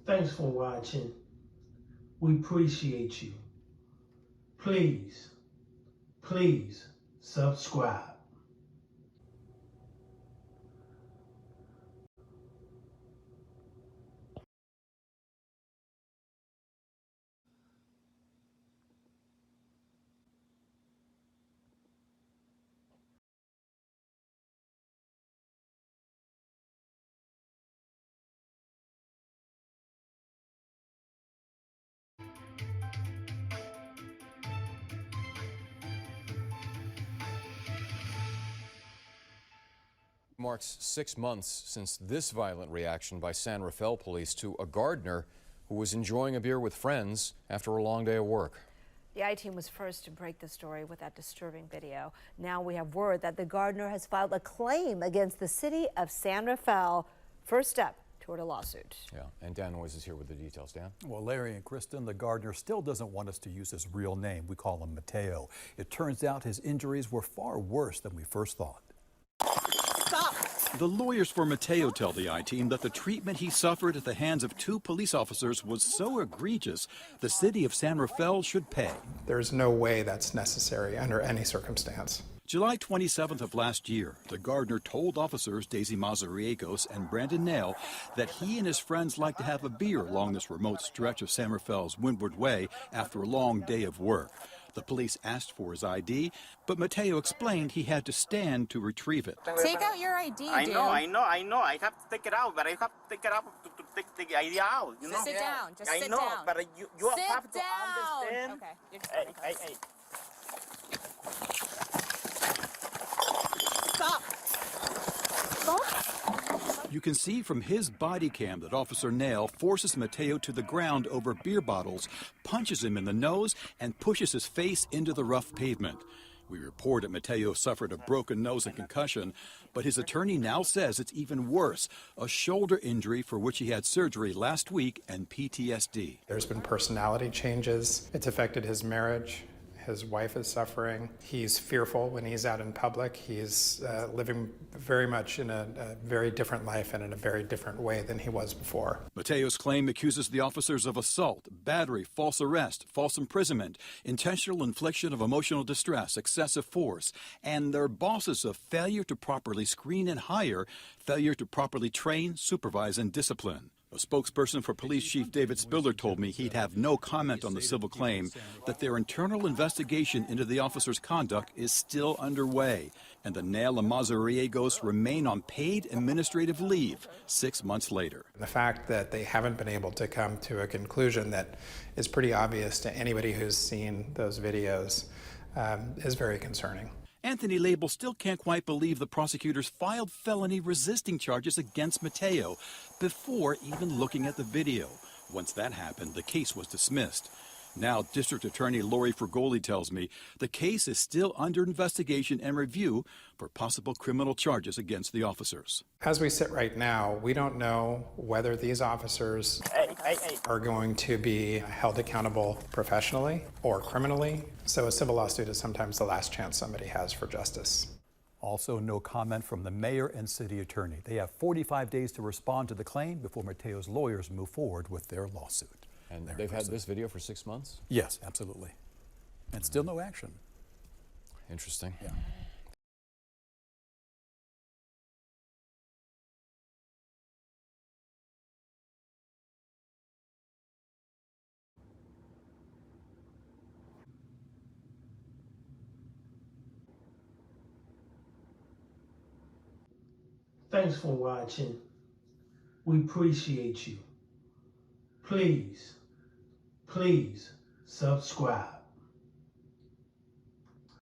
Thanks for watching. We appreciate you. Please subscribe. Marks 6 months since this violent reaction by San Rafael police to a gardener who was enjoying a beer with friends after a long day of work. The I-Team was first to break the story with that disturbing video. Now we have word that the gardener has filed a claim against the city of San Rafael. First step toward a lawsuit. Yeah, and Dan Noyes is here with the details. Dan? Well, Larry and Kristen, the gardener still doesn't want us to use his real name. We call him Mateo. It turns out his injuries were far worse than we first thought. Stop! The lawyers for Mateo tell the I-Team that the treatment he suffered at the hands of 2 police officers was so egregious, the city of San Rafael should pay. There's no way that's necessary under any circumstance. July 27th of last year, the gardener told officers Daisy Mazariegos and Brandon Nail that he and his friends like to have a beer along this remote stretch of San Rafael's Windward Way after a long day of work. The police asked for his ID, but Mateo explained he had to stand to retrieve it. Take out your ID, dude. I know. I have to take it out, but I have to take it out to take the ID out. You know? Sit down. Just sit down. I know, down. but you have to understand. Okay. You're just Hey. Stop. You can see from his body cam that Officer Nail forces Mateo to the ground over beer bottles, punches him in the nose, and pushes his face into the rough pavement. We report that Mateo suffered a broken nose and concussion, but his attorney now says it's even worse, a shoulder injury for which he had surgery last week and PTSD. There's been personality changes. It's affected his marriage. His wife is suffering. He's fearful when he's out in public. He's living very much in a very different life and in a very different way than he was before. Mateo's claim accuses the officers of assault, battery, false arrest, false imprisonment, intentional infliction of emotional distress, excessive force, and their bosses of failure to properly screen and hire, failure to properly train, supervise, and discipline. A spokesperson for Police Chief David Spiller told me he'd have no comment on the civil claim, that their internal investigation into the officer's conduct is still underway, and the Nail and Mazariegos remain on paid administrative leave 6 months later. The fact that they haven't been able to come to a conclusion that is pretty obvious to anybody who's seen those videos is very concerning. Anthony Label still can't quite believe the prosecutors filed felony resisting charges against Mateo before even looking at the video. Once that happened, the case was dismissed. Now, District Attorney Lori Frugoli tells me the case is still under investigation and review for possible criminal charges against the officers. As we sit right now, we don't know whether these officers are going to be held accountable professionally or criminally. So a civil lawsuit is sometimes the last chance somebody has for justice. Also, no comment from the mayor and city attorney. They have 45 days to respond to the claim before Mateo's lawyers move forward with their lawsuit. And they've had this video for 6 months? Yes, absolutely. And still no action. Interesting. Yeah. Thanks for watching. We appreciate you. Please subscribe.